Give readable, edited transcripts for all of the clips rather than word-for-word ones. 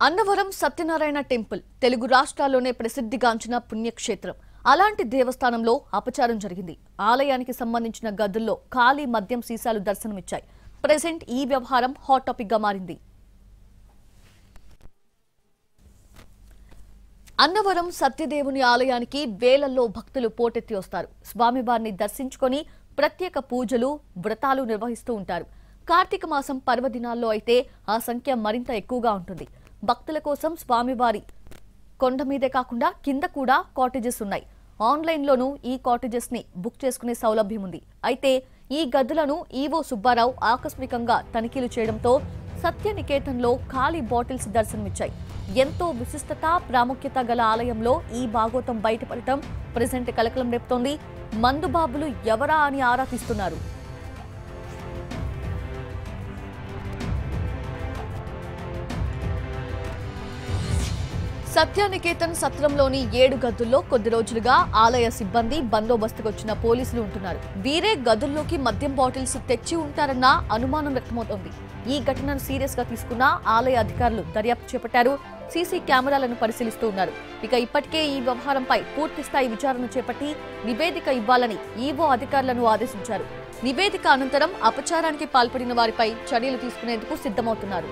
Annavaram Satyanarayana temple Telugu రాష్ట్రాల్లోనే ప్రసిద్ధిగాంచిన పుణ్యక్షేత్రం. అలాంటి దేవస్థానంలో అపచారం జరిగింది. ఆలయానికి సంబంధించిన గదుల్లో ఖాళీ మద్యం సీసాలు దర్శనమిచ్చాయి. ప్రెజెంట్ ఈ వ్యవహారం హాట్ టాపిక్ గా మారింది. అన్నవరం సత్యదేవుని ఆలయానికి వేలల్లో భక్తులు పోటెత్తి వస్తారు. స్వామివారిని దర్శించుకొని ప్రత్యేక పూజలు, వ్రతాలు నిర్వహిస్తూ ఉంటారు. కార్తీక మాసం పర్వదినాల్లో అయితే ఆ సంఖ్య మరింత ఎక్కువగా ఉంటుంది. భక్తుల కోసం స్వామివారి కొండ మీదే కాకుండా కింద కూడా కాటేజెస్ ఉన్నాయి. ఆన్లైన్లోనూ ఈ కాటేజెస్ ని బుక్ చేసుకునే సౌలభ్యం ఉంది. అయితే ఈ గదులను ఈవో సుబ్బారావు ఆకస్మికంగా తనిఖీలు చేయడంతో సత్యనికేతన్లో ఖాళీ బాటిల్స్ దర్శనమిచ్చాయి. ఎంతో విశిష్టత, ప్రాముఖ్యత గల ఆలయంలో ఈ భాగోతం బయటపడటం ప్రెజెంట్ కలకలం రేపుతోంది. మందుబాబులు ఎవరా అని ఆరా తీస్తున్నారు. సత్యనికేతన్ సత్రంలోని 7 గదుల్లో కొద్ది రోజులుగా ఆలయ సిబ్బంది, బందోబస్తుకు వచ్చిన పోలీసులు ఉంటున్నారు. వీరే గదుల్లోకి మద్యం బాటిల్స్ తెచ్చి ఉంటారన్న అనుమానం వ్యక్తమవుతోంది. ఈ ఘటనను సీరియస్ గా తీసుకున్న ఆలయ అధికారులు దర్యాప్తు చేపట్టారు. సీసీ కెమెరాలను పరిశీలిస్తూ ఉన్నారు. ఇక ఇప్పటికే ఈ వ్యవహారంపై పూర్తిస్థాయి విచారణ చేపట్టి నివేదిక ఇవ్వాలని ఈవో అధికారులను ఆదేశించారు. నివేదిక అనంతరం అపచారానికి పాల్పడిన వారిపై చర్యలు తీసుకునేందుకు సిద్ధమవుతున్నారు.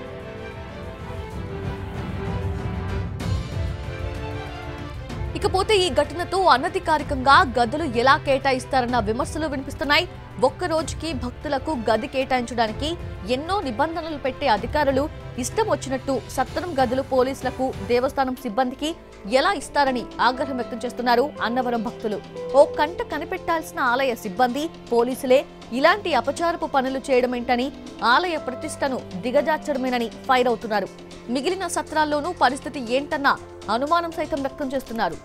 ఇకపోతే ఈ ఘటనతో అనధికారికంగా గదులు ఎలా కేటాయిస్తారన్న విమర్శలు వినిపిస్తున్నాయి. ఒక్క రోజుకి భక్తులకు గది కేటాయించడానికి ఎన్నో నిబంధనలు పెట్టే అధికారులు ఇష్టం వచ్చినట్టు సత్రం గదులు పోలీసులకు, దేవస్థానం సిబ్బందికి ఎలా ఇస్తారని ఆగ్రహం వ్యక్తం చేస్తున్నారు అన్నవరం భక్తులు. ఓ కంట కనిపెట్టాల్సిన ఆలయ సిబ్బంది, పోలీసులే ఇలాంటి అపచారపు పనులు చేయడమేంటని, ఆలయ ప్రతిష్టను దిగజార్చడమేనని ఫైర్ అవుతున్నారు. మిగిలిన సత్రాల్లోనూ పరిస్థితి ఏంటన్న అనుమానం సైతం వ్యక్తం చేస్తున్నారు.